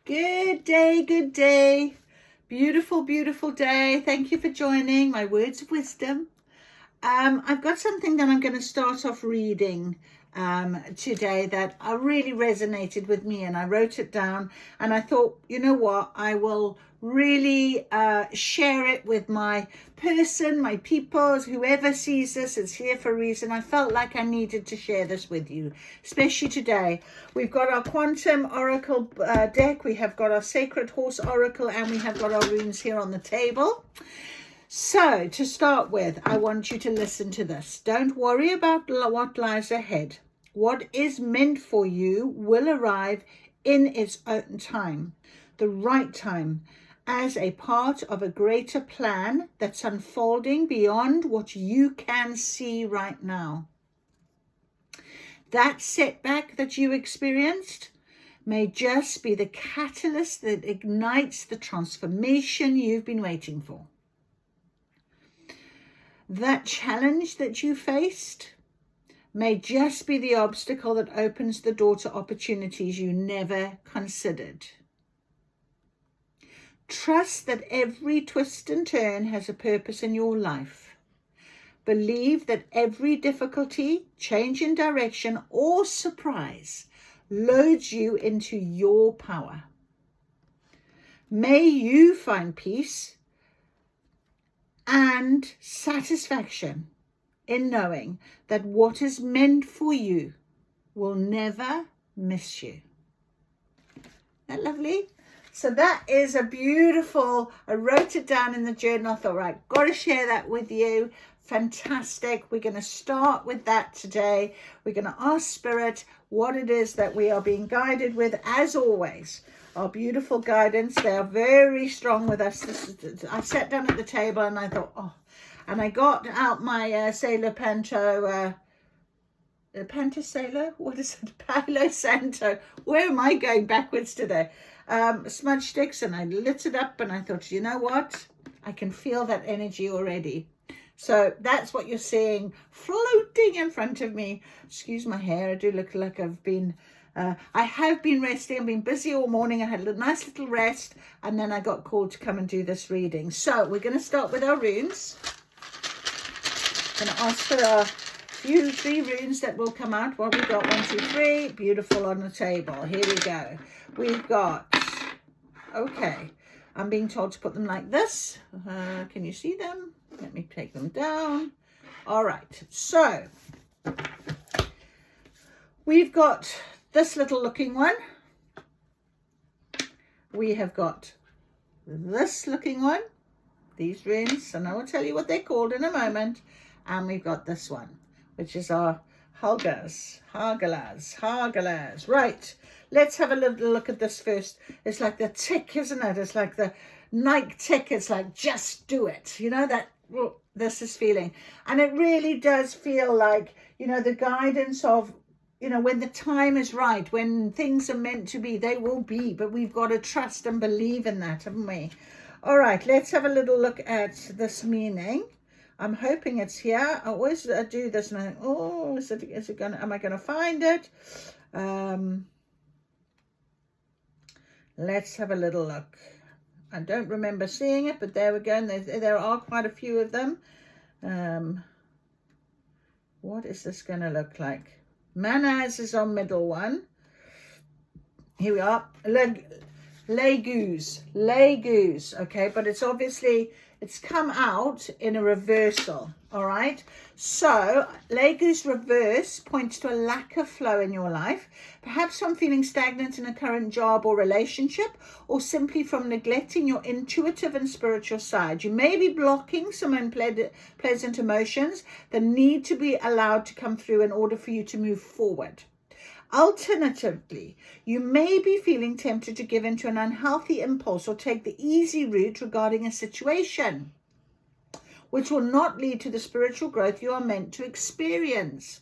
Good day, good day. Beautiful, beautiful day. Thank you for joining my words of wisdom. I've got something that I'm going to start off reading today that really resonated with me, and I wrote it down and I thought, you know what, I will really share it with my person, my people, whoever sees this is here for a reason. I felt like I needed to share this with you, especially today. We've got our quantum oracle deck, we have got our sacred horse oracle, and we have got our runes here on the table. So, to start with, I want you to listen to this. Don't worry about what lies ahead. What is meant for you will arrive in its own time, the right time, as a part of a greater plan that's unfolding beyond what you can see right now. That setback that you experienced may just be the catalyst that ignites the transformation you've been waiting for. That challenge that you faced may just be the obstacle that opens the door to opportunities you never considered. Trust that every twist and turn has a purpose in your life. Believe that every difficulty, change in direction, or surprise loads you into your power. May you find peace and satisfaction in knowing that what is meant for you will never miss you. Isn't that lovely? So that is a beautiful, I wrote it down in the journal. I thought, right, got to share that with you. Fantastic. We're going to start with that today. We're going to ask Spirit what it is that we are being guided with, as always. Our beautiful guidance, they are very strong with us. I sat down at the table and I thought, oh, and I got out my Sailor Panto, Panto Sailor? What is it? Palo Santo. Where am I going backwards today? Smudge sticks, and I lit it up and I thought, you know what? I can feel that energy already. So that's what you're seeing floating in front of me. Excuse my hair. I do look like I've been... I have been resting. I've been busy all morning. I had a nice little rest, and then I got called to come and do this reading. So we're going to start with our runes. I'm going to ask for our three runes that will come out. Well, we've got 1, 2, 3. Beautiful on the table. Here we go. We've got, okay, I'm being told to put them like this. Can you see them? Let me take them down. All right. So we've got this little looking one. We have got this looking one, these runes, and I will tell you what they're called in a moment. And we've got this one, which is our Hagalaz. Right, let's have a little look at this first. It's like the tick, isn't it? It's like the Nike tick. It's like, just do it. You know, that this is feeling. And it really does feel like, you know, the guidance of, you know, when the time is right, when things are meant to be, they will be. But we've got to trust and believe in that, haven't we? All right, let's have a little look at this meaning. I'm hoping it's here. I always do this and I think, oh, is it gonna, am I going to find it? Let's have a little look. I don't remember seeing it, but there we go. And there are quite a few of them. What is this going to look like? Manaz is our middle one. Here we are. Legus. Okay, but it's obviously, it's come out in a reversal. All right. So Legus reverse points to a lack of flow in your life, perhaps from feeling stagnant in a current job or relationship, or simply from neglecting your intuitive and spiritual side. You may be blocking some unpleasant emotions that need to be allowed to come through in order for you to move forward. Alternatively, you may be feeling tempted to give in to an unhealthy impulse or take the easy route regarding a situation, which will not lead to the spiritual growth you are meant to experience.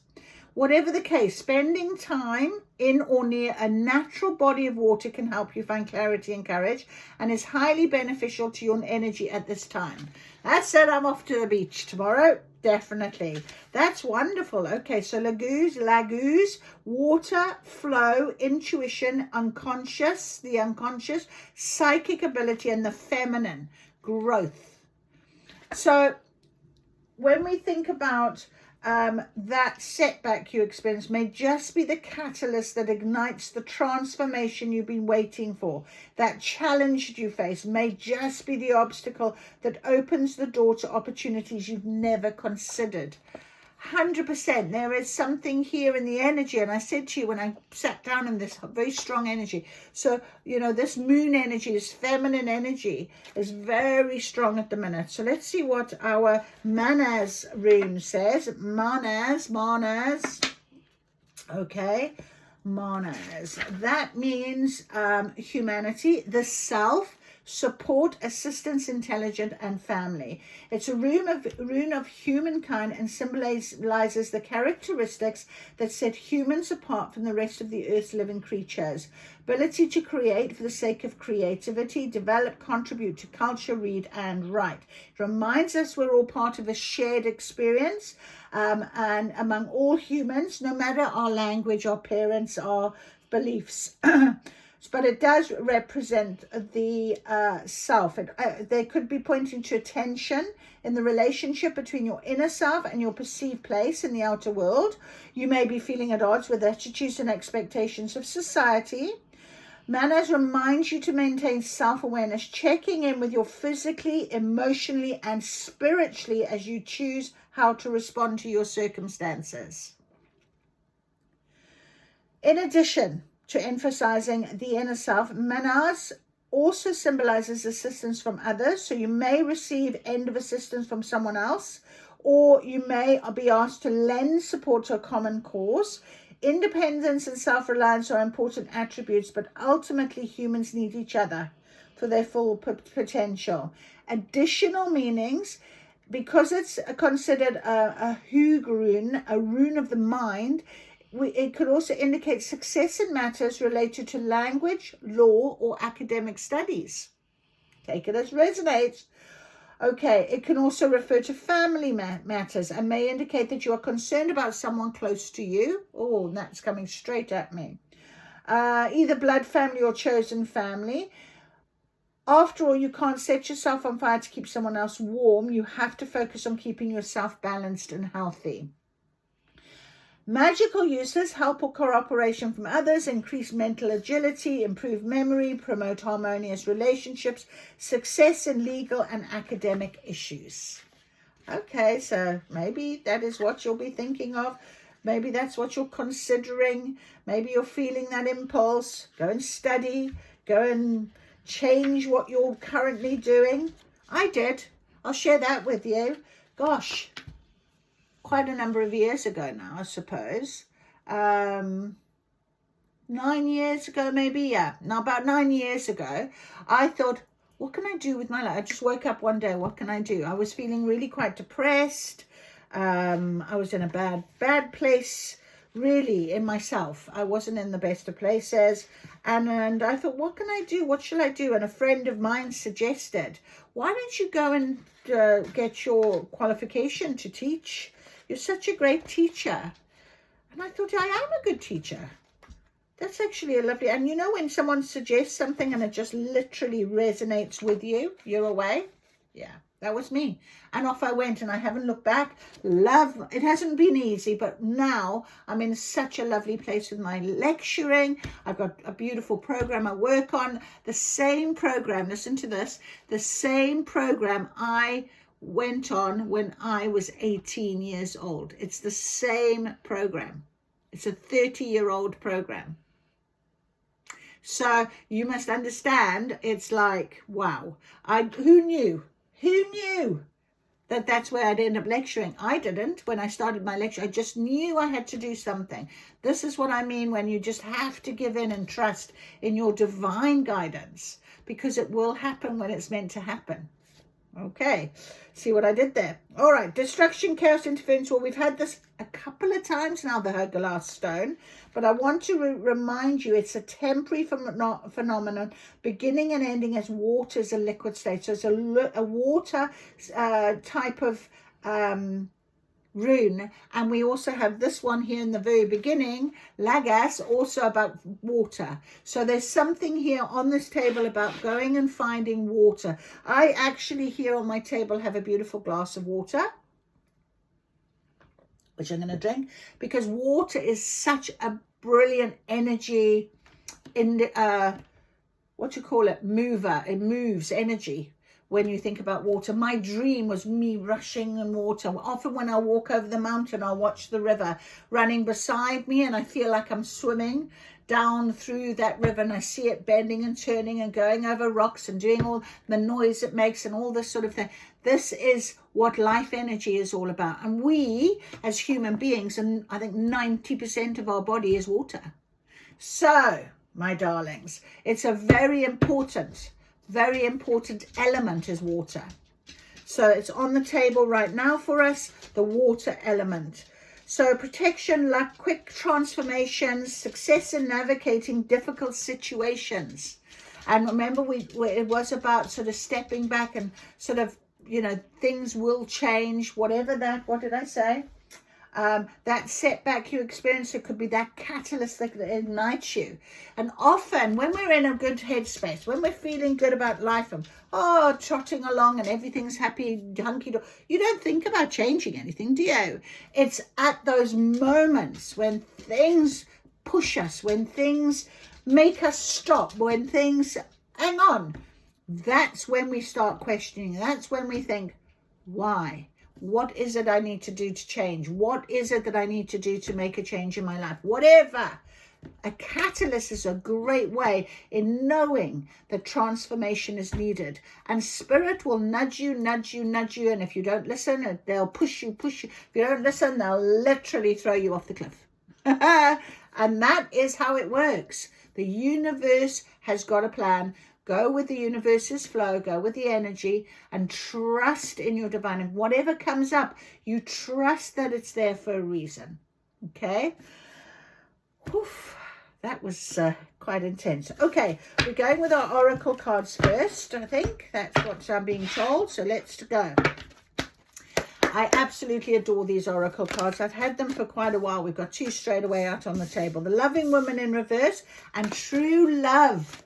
Whatever the case, spending time in or near a natural body of water can help you find clarity and courage, and is highly beneficial to your energy at this time. That said, I'm off to the beach tomorrow. Definitely. That's wonderful. Okay, so laguz, water, flow, intuition, unconscious, the unconscious, psychic ability, and the feminine, growth. So when we think about that setback you experience may just be the catalyst that ignites the transformation you've been waiting for. That challenge you face may just be the obstacle that opens the door to opportunities you've never considered. 100%. There is something here in the energy, and I said to you when I sat down in this very strong energy, so this moon energy, this feminine energy is very strong at the minute. So let's see what our Manas rune says. Manas, okay, Manas, that means humanity, the self, support, assistance, intelligent, and family. It's a rune of humankind and symbolizes the characteristics that set humans apart from the rest of the earth's living creatures. Ability to create for the sake of creativity, develop, contribute to culture, read, and write. It reminds us we're all part of a shared experience, and among all humans, no matter our language, our parents, our beliefs. But it does represent the self. They could be pointing to attention in the relationship between your inner self and your perceived place in the outer world. You may be feeling at odds with attitudes and expectations of society. Manas reminds you to maintain self-awareness, checking in with your physically, emotionally, and spiritually as you choose how to respond to your circumstances. In addition to emphasizing the inner self, Manas also symbolizes assistance from others. So you may receive end of assistance from someone else, or you may be asked to lend support to a common cause. Independence and self-reliance are important attributes, but ultimately humans need each other for their full potential. Additional meanings, because it's considered a Hug rune, a rune of the mind, it could also indicate success in matters related to language, law, or academic studies. Take it as resonates. Okay, it can also refer to family matters and may indicate that you are concerned about someone close to you. Oh, that's coming straight at me. Either blood family or chosen family. After all, you can't set yourself on fire to keep someone else warm. You have to focus on keeping yourself balanced and healthy. Magical uses, help or cooperation from others, increase mental agility, improve memory, promote harmonious relationships, success in legal and academic issues. Okay, so maybe that is what you'll be thinking of. Maybe that's what you're considering. Maybe you're feeling that impulse. Go and study. Go and change what you're currently doing. I did. I'll share that with you. Gosh. Quite a number of years ago now, I suppose. 9 years ago, maybe, yeah. Now, about 9 years ago, I thought, what can I do with my life? I just woke up one day, what can I do? I was feeling really quite depressed. I was in a bad place, really, in myself. I wasn't in the best of places. And I thought, what can I do? What shall I do? And a friend of mine suggested, why don't you go and get your qualification to teach? You're such a great teacher. And I thought, I am a good teacher. That's actually a lovely, and when someone suggests something and it just literally resonates with you, you're away. Yeah, that was me. And off I went, and I haven't looked back. It hasn't been easy, but now I'm in such a lovely place with my lecturing. I've got a beautiful program I work on. The same program, listen to this, the same program I went on when I was 18 years old. It's the same program. It's a 30-year-old program. So you must understand, it's like, wow. Who knew that that's where I'd end up lecturing? I didn't when I started my lecture. I just knew I had to do something. This is what I mean when you just have to give in and trust in your divine guidance, because it will happen when it's meant to happen. Okay, see what I did there? All right, destruction, chaos, interference. Well, we've had this a couple of times now, the glass stone, but I want to remind you it's a temporary phenomenon, beginning and ending as water is a liquid state. So it's a water type of rune, and we also have this one here in the very beginning, Lagas, also about water. So there's something here on this table about going and finding water. I actually here on my table have a beautiful glass of water, which I'm going to drink, because water is such a brilliant energy in the, what you call it, mover. It moves energy. When you think about water, my dream was me rushing in water. Often when I walk over the mountain, I'll watch the river running beside me, and I feel like I'm swimming down through that river, and I see it bending and turning and going over rocks and doing all the noise it makes and all this sort of thing. This is what life energy is all about. And we as human beings, and I think 90% of our body is water. So, my darlings, it's a very important element is water. So it's on the table right now for us, the water element. So protection, luck, quick transformations, success in navigating difficult situations. And remember, it was about sort of stepping back and sort of, you know, things will change, whatever that, what did I say? That setback you experience, it could be that catalyst that ignites you. And often when we're in a good headspace, when we're feeling good about life and trotting along and everything's happy, hunky-dory, you don't think about changing anything, do you? It's at those moments when things push us, when things make us stop, when things, hang on, that's when we start questioning. That's when we think, why? What is it I need to do to change? What is it that I need to do to make a change in my life? Whatever. A catalyst is a great way in knowing that transformation is needed. And spirit will nudge you. And if you don't listen, they'll push you. If you don't listen, they'll literally throw you off the cliff. And that is how it works. The universe has got a plan. Go with the universe's flow, go with the energy, and trust in your divine. And whatever comes up, you trust that it's there for a reason. Okay? Oof, that was quite intense. Okay, we're going with our oracle cards first, I think. That's what I'm being told. So let's go. I absolutely adore these oracle cards. I've had them for quite a while. We've got two straight away out on the table. The Loving Woman in reverse and True Love.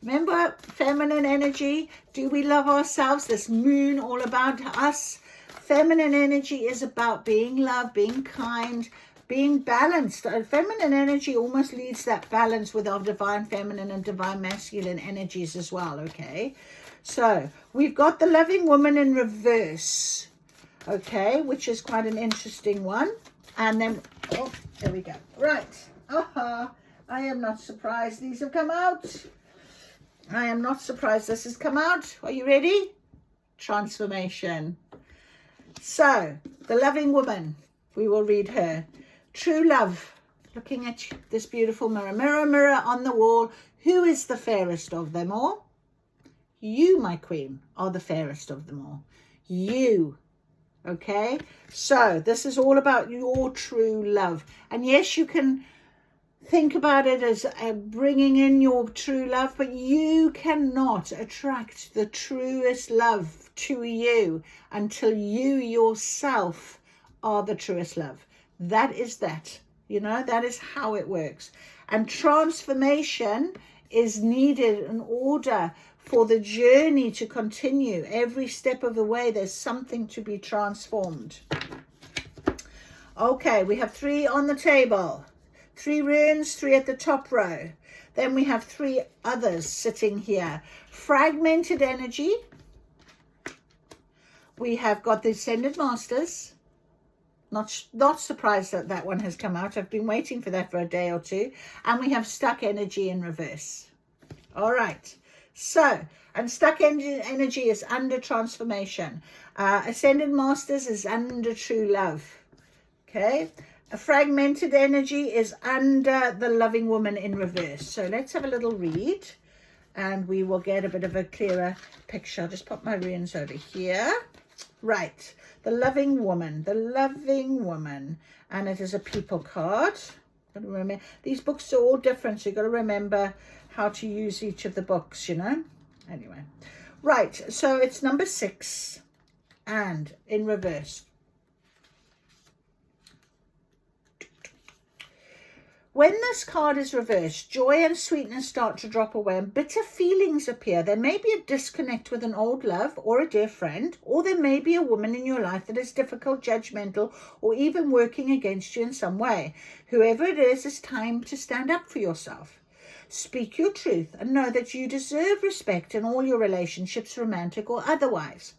Remember, feminine energy. Do we love ourselves? This moon all about us. Feminine energy is about being loved, being kind, being balanced. Feminine energy almost leads that balance with our divine feminine and divine masculine energies as well, okay? So we've got the Loving Woman in reverse, okay, which is quite an interesting one. And then, oh, there we go. Right. I am not surprised these have come out. I am not surprised this has come out. Are you ready? Transformation. So, the Loving Woman, we will read her. True love, looking at this beautiful mirror. Mirror, mirror on the wall, who is the fairest of them all? You, my queen, are the fairest of them all. You. Okay? So, this is all about your true love. And yes, you can think about it as bringing in your true love, but you cannot attract the truest love to you until you yourself are the truest love. That is that, you know, that is how it works. And transformation is needed in order for the journey to continue. Every step of the way, there's something to be transformed. Okay, we have 3 on the table. 3 runes, 3 at the top row. Then we have 3 others sitting here. Fragmented energy. We have got the Ascended Masters. Not surprised that that one has come out. I've been waiting for that for a day or two. And we have stuck energy in reverse. All right. So, and stuck energy is under transformation. Ascended Masters is under true love. Okay. A fragmented energy is under the Loving Woman in reverse. So let's have a little read and we will get a bit of a clearer picture. I'll just pop my runes over here. Right. The Loving Woman. The Loving Woman. And it is a people card. Gotta remember, these books are all different, so you've got to remember how to use each of the books, you know. Anyway. Right. So it's number 6 and in reverse. When this card is reversed, joy and sweetness start to drop away and bitter feelings appear. There may be a disconnect with an old love or a dear friend, or there may be a woman in your life that is difficult, judgmental, or even working against you in some way. Whoever it is, it's time to stand up for yourself. Speak your truth and know that you deserve respect in all your relationships, romantic or otherwise.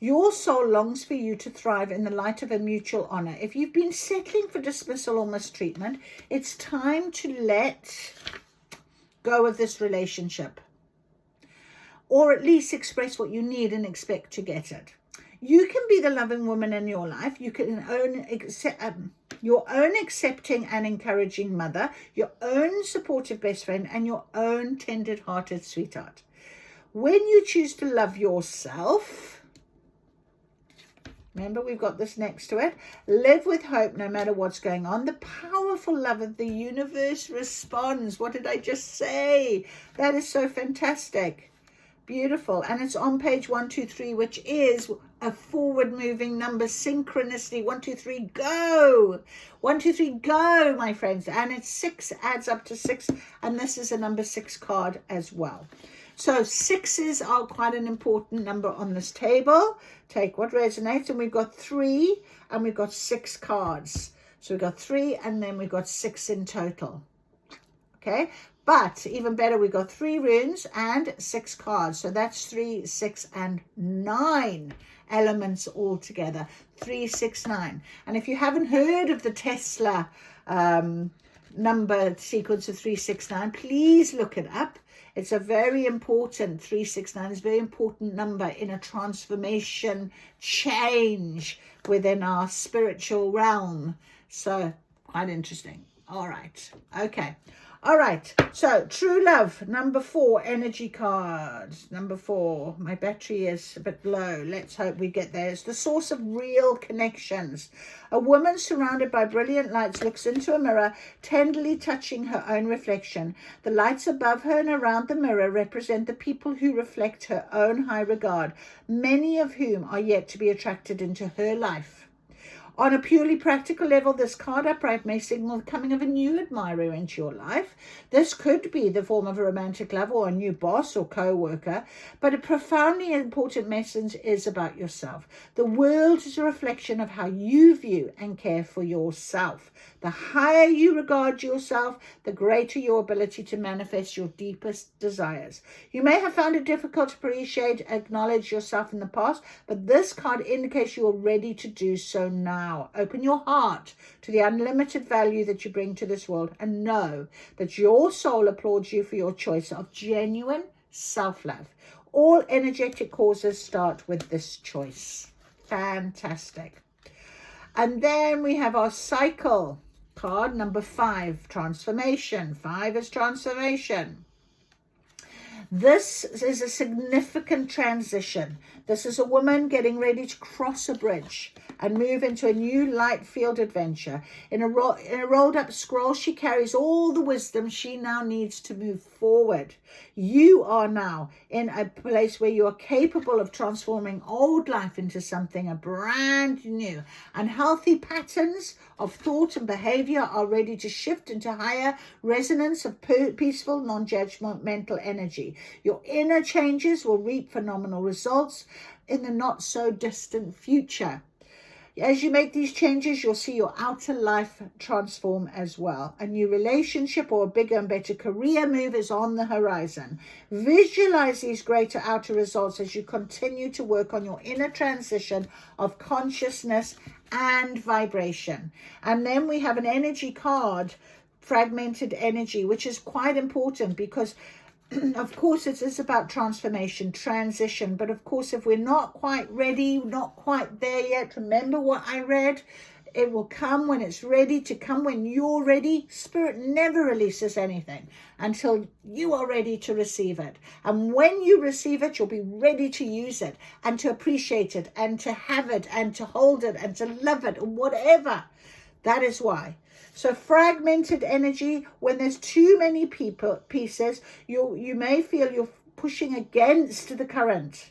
Your soul longs for you to thrive in the light of a mutual honor. If you've been settling for dismissal or mistreatment, it's time to let go of this relationship, or at least express what you need and expect to get it. You can be the loving woman in your life. You can own your own accepting and encouraging mother, your own supportive best friend, and your own tender-hearted sweetheart. When you choose to love yourself, remember, we've got this next to it. Live with hope no matter what's going on. The powerful love of the universe responds. What did I just say? That is so fantastic. Beautiful. And it's on page 123, which is a forward-moving number synchronicity. 1, 2, 3, go. 1, 2, 3, go, my friends. And it's 6, adds up to 6. And this is a number 6 card as well. So 6s are quite an important number on this table. Take what resonates. And we've got 3 and we've got 6 cards. So we've got 3 and then we've got 6 in total. Okay. But even better, we've got 3 runes and 6 cards. So that's 3, 6, and 9 elements all together. 3, 6, 9. And if you haven't heard of the Tesla number sequence of 3, 6, 9, please look it up. It's a very important, 369 is a very important number in a transformation change within our spiritual realm. So quite interesting. All right. Okay. All right. So true love, number 4, energy cards. Number 4, my battery is a bit low. Let's hope we get there. It's the source of real connections. A woman surrounded by brilliant lights looks into a mirror, tenderly touching her own reflection. The lights above her and around the mirror represent the people who reflect her own high regard, many of whom are yet to be attracted into her life. On a purely practical level, this card upright may signal the coming of a new admirer into your life. This could be the form of a romantic love or a new boss or co-worker, but a profoundly important message is about yourself. The world is a reflection of how you view and care for yourself. The higher you regard yourself, the greater your ability to manifest your deepest desires. You may have found it difficult to appreciate, acknowledge yourself in the past, but this card indicates you are ready to do so now. Open your heart to the unlimited value that you bring to this world and know that your soul applauds you for your choice of genuine self-love. All energetic causes start with this choice. Fantastic. And then we have our cycle card, number 5, transformation. 5 is transformation. This is a significant transition. This is a woman getting ready to cross a bridge and move into a new light field adventure. In a rolled up scroll, she carries all the wisdom she now needs to move forward. You are now in a place where you are capable of transforming old life into something brand new. Unhealthy patterns of thought and behavior are ready to shift into higher resonance of peaceful, non-judgmental energy. Your inner changes will reap phenomenal results in the not so distant future. As you make these changes, you'll see your outer life transform as well. A new relationship or a bigger and better career move is on the horizon. Visualize these greater outer results as you continue to work on your inner transition of consciousness and vibration. And then we have an energy card, fragmented energy, which is quite important because of course, it is about transformation, transition. But of course, if we're not quite ready, not quite there yet, remember what I read? It will come when it's ready to come, when you're ready. Spirit never releases anything until you are ready to receive it. And when you receive it, you'll be ready to use it and to appreciate it and to have it and to hold it and to love it and whatever. That is why. So fragmented energy, when there's too many pieces, you may feel you're pushing against the current.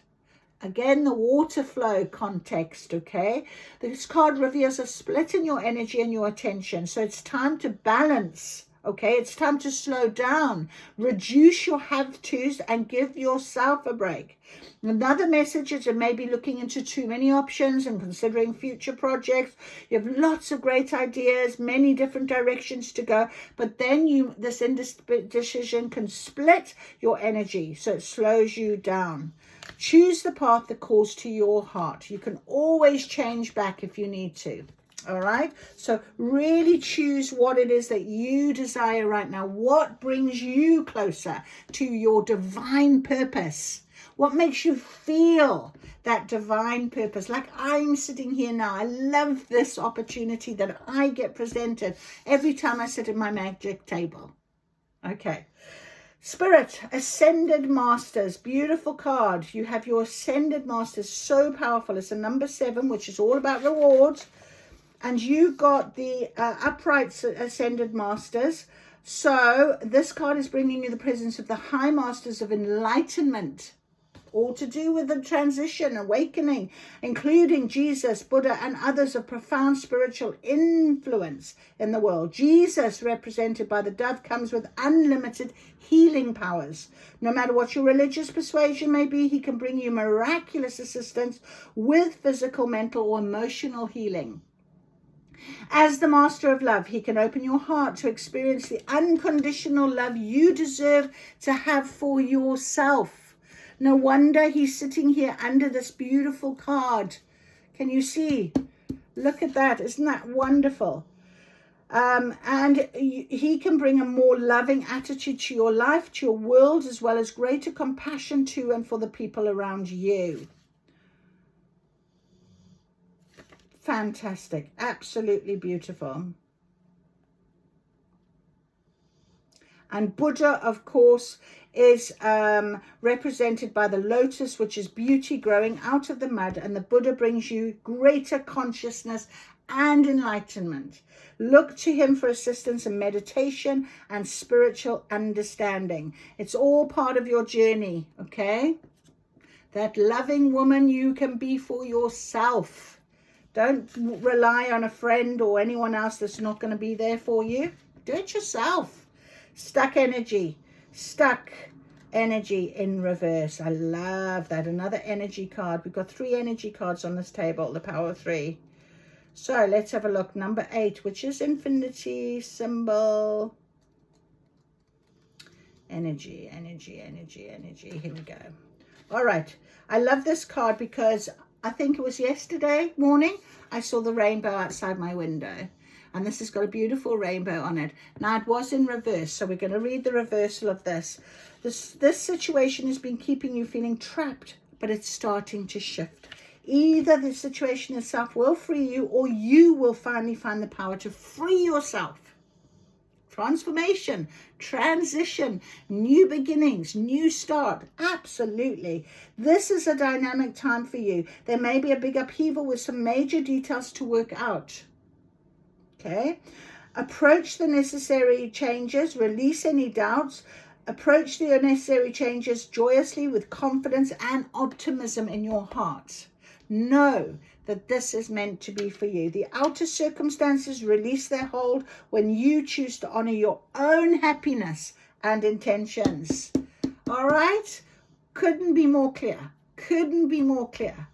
Again, the water flow context, okay? This card reveals a split in your energy and your attention. So it's time to balance Okay, it's time to slow down, reduce your have-tos and give yourself a break. Another message is you may be looking into too many options and considering future projects. You have lots of great ideas, many different directions to go, but then this indecision can split your energy, so it slows you down. Choose the path that calls to your heart. You can always change back if you need to. All right, so really choose what it is that you desire right now. What brings you closer to your divine purpose? What makes you feel that divine purpose? Like I'm sitting here now. I love this opportunity that I get presented every time I sit at my magic table. Okay. Spirit, Ascended Masters, beautiful card. You have your Ascended Masters, so powerful. It's a number 7, which is all about rewards. And you got the upright Ascended Masters. So this card is bringing you the presence of the High Masters of Enlightenment, all to do with the transition, awakening, including Jesus, Buddha, and others of profound spiritual influence in the world. Jesus, represented by the dove, comes with unlimited healing powers. No matter what your religious persuasion may be, he can bring you miraculous assistance with physical, mental, or emotional healing. As the Master of Love, he can open your heart to experience the unconditional love you deserve to have for yourself. No wonder he's sitting here under this beautiful card. Can you see? Look at that. Isn't that wonderful? And he can bring a more loving attitude to your life, to your world, as well as greater compassion to and for the people around you. Fantastic. Absolutely beautiful. And Buddha, of course, is represented by the lotus, which is beauty growing out of the mud. And the Buddha brings you greater consciousness and enlightenment. Look to him for assistance in meditation and spiritual understanding. It's all part of your journey, okay? That loving woman you can be for yourself. Don't rely on a friend or anyone else that's not going to be there for you. Do it yourself. Stuck energy in reverse. I love that. Another energy card. We've got 3 energy cards on this table, the power of 3. So let's have a look. Number 8, which is infinity symbol. Energy. Here we go. All right. I love this card because I think it was yesterday morning I saw the rainbow outside my window. And this has got a beautiful rainbow on it. Now, it was in reverse, so we're going to read the reversal of this. This situation has been keeping you feeling trapped, but it's starting to shift. Either the situation itself will free you, or you will finally find the power to free yourself. Transformation, transition, new beginnings, new start. Absolutely. This is a dynamic time for you. There may be a big upheaval with some major details to work out. Okay. Approach the necessary changes, release any doubts, approach the necessary changes joyously with confidence and optimism in your heart. Know that this is meant to be for you. The outer circumstances release their hold when you choose to honor your own happiness and intentions. All right? Couldn't be more clear. Couldn't be more clear.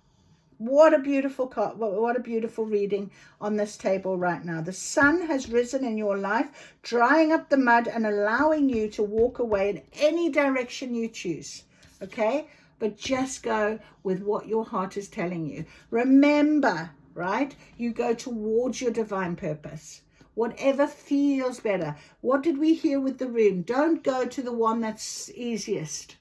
What a beautiful card. What a beautiful reading on this table right now. The sun has risen in your life, drying up the mud and allowing you to walk away in any direction you choose. Okay? But just go with what your heart is telling you. Remember, right? You go towards your divine purpose. Whatever feels better. What did we hear with the room? Don't go to the one that's easiest,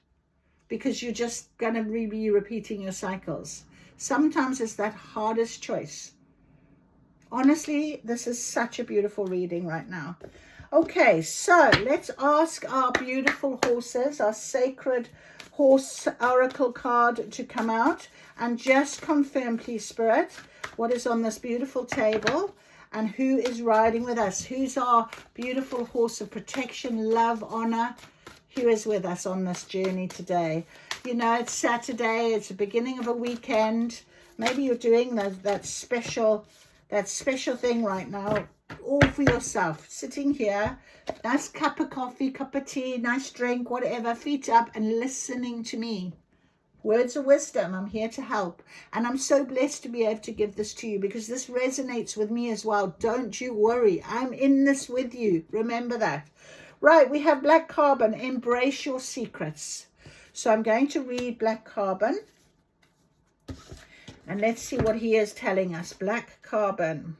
because you're just going to be repeating your cycles. Sometimes it's that hardest choice. Honestly, this is such a beautiful reading right now. Okay, so let's ask our beautiful horses, our sacred horse oracle card, to come out and just confirm, please, Spirit, what is on this beautiful table and who is riding with us. Who's our beautiful horse of protection, love, honor? Who is with us on this journey today? You know, it's Saturday. It's the beginning of a weekend. Maybe you're doing that special that special thing right now, all for yourself, sitting here, nice cup of coffee, cup of tea, nice drink, whatever, feet up and listening to me. Words of wisdom. I'm here to help. And I'm so blessed to be able to give this to you because this resonates with me as well. Don't you worry. I'm in this with you. Remember that. Right, we have Black Carbon. Embrace your secrets. So I'm going to read Black Carbon. And let's see what he is telling us. Black Carbon.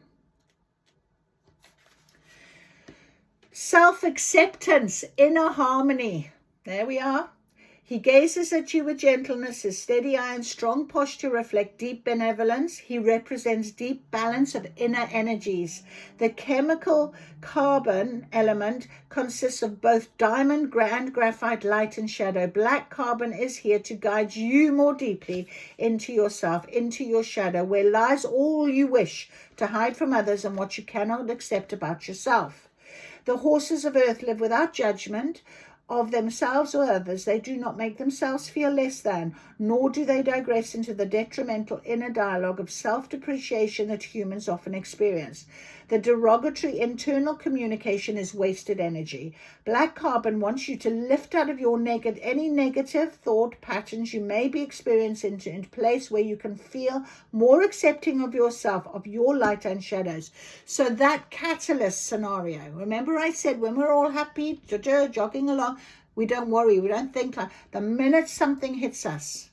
Self-acceptance, inner harmony. There we are. He gazes at you with gentleness. His steady eye and strong posture reflect deep benevolence. He represents deep balance of inner energies. The chemical carbon element consists of both diamond, and graphite, light and shadow. Black carbon is here to guide you more deeply into yourself, into your shadow, where lies all you wish to hide from others and what you cannot accept about yourself. The horses of earth live without judgment of themselves or others. They do not make themselves feel less than, nor do they digress into the detrimental inner dialogue of self-depreciation that humans often experience. The derogatory internal communication is wasted energy. Black carbon wants you to lift out of your any negative thought patterns you may be experiencing into a place where you can feel more accepting of yourself, of your light and shadows. So that catalyst scenario, remember I said when we're all happy, jogging along, we don't worry, we don't think like the minute something hits us.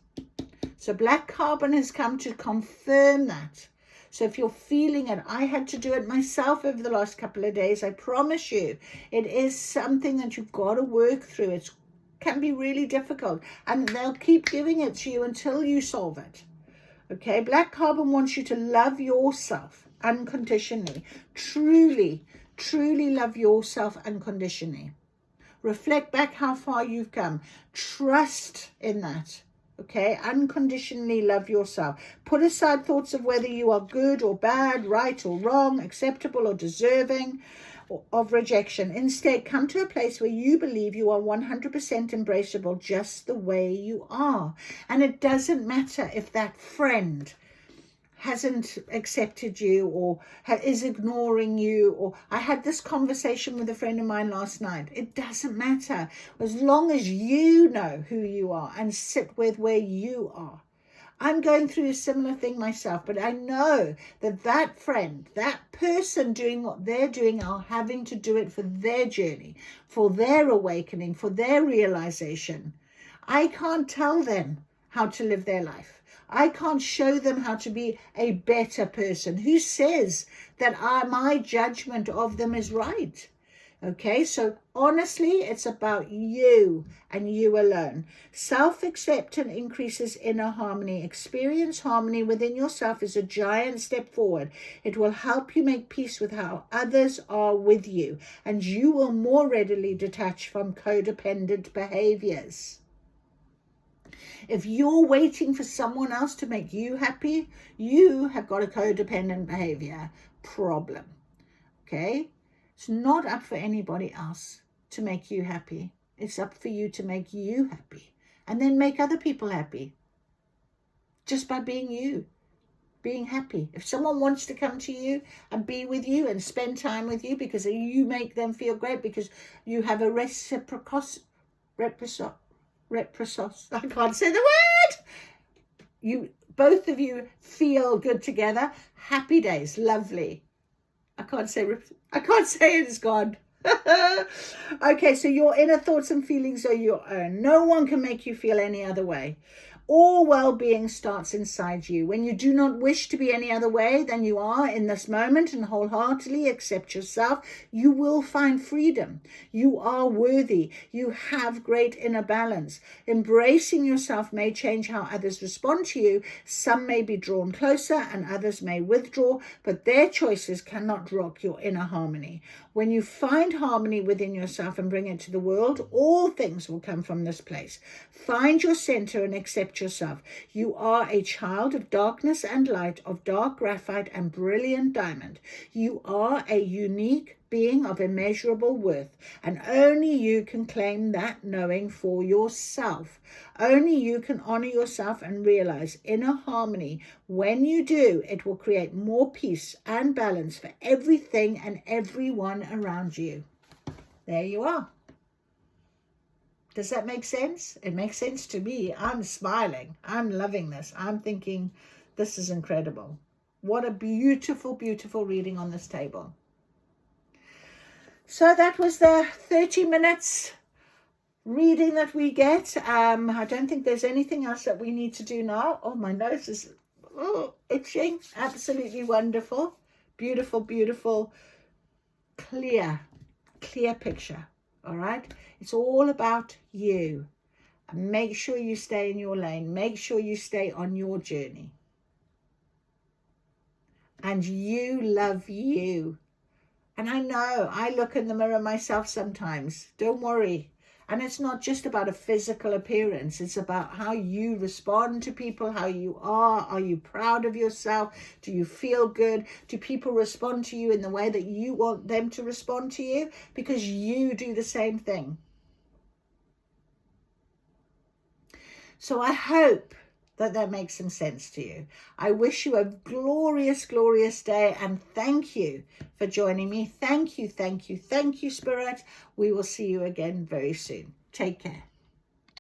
So black carbon has come to confirm that. So if you're feeling it, I had to do it myself over the last couple of days. I promise you, it is something that you've got to work through. It can be really difficult, and they'll keep giving it to you until you solve it. Okay, black carbon wants you to love yourself unconditionally. Truly, truly love yourself unconditionally. Reflect back how far you've come. Trust in that. Okay, unconditionally love yourself. Put aside thoughts of whether you are good or bad, right or wrong, acceptable or deserving of rejection. Instead, come to a place where you believe you are 100% embraceable just the way you are. And it doesn't matter if that friend hasn't accepted you or is ignoring you, or I had this conversation with a friend of mine last night. It doesn't matter as long as you know who you are and sit with where you are. I'm going through a similar thing myself, but I know that that friend, that person doing what they're doing are having to do it for their journey, for their awakening, for their realization. I can't tell them how to live their life. I can't show them how to be a better person. Who says that my judgment of them is right? Okay, so honestly, it's about you and you alone. Self-acceptance increases inner harmony. Experience harmony within yourself is a giant step forward. It will help you make peace with how others are with you, and you will more readily detach from codependent behaviors. If you're waiting for someone else to make you happy, you have got a codependent behavior problem. Okay? It's not up for anybody else to make you happy. It's up for you to make you happy. And then make other people happy. Just by being you. Being happy. If someone wants to come to you and be with you and spend time with you because you make them feel great, because you have a I can't say the word. You, both of you feel good together. Happy days. Lovely. I can't say it. It's gone. Okay, so your inner thoughts and feelings are your own. No one can make you feel any other way. All well-being starts inside you. When you do not wish to be any other way than you are in this moment and wholeheartedly accept yourself, you will find freedom. You are worthy. You have great inner balance. Embracing yourself may change how others respond to you. Some may be drawn closer and others may withdraw, but their choices cannot rock your inner harmony. When you find harmony within yourself and bring it to the world, all things will come from this place. Find your center and accept yourself. You are a child of darkness and light, of dark graphite and brilliant diamond. You are a unique, being of immeasurable worth, and only you can claim that knowing for yourself. Only you can honor yourself and realize inner harmony. When you do, it will create more peace and balance for everything and everyone around you. There you are. Does that make sense? It makes sense to me. I'm smiling. I'm loving this. I'm thinking, this is incredible. What a beautiful, beautiful reading on this table. So that was the 30 minutes reading that we get. I don't think there's anything else that we need to do now. Oh, my nose is itching. Absolutely wonderful. Beautiful, beautiful, clear picture. All right. It's all about you. And make sure you stay in your lane. Make sure you stay on your journey. And you love you. And I know I look in the mirror myself sometimes. Don't worry. And it's not just about a physical appearance. It's about how you respond to people, how you are. Are you proud of yourself? Do you feel good? Do people respond to you in the way that you want them to respond to you? Because you do the same thing. So I hope that makes some sense to you. I wish you a glorious, glorious day, and thank you for joining me. Thank you, thank you, thank you, Spirit. We will see you again very soon. Take care.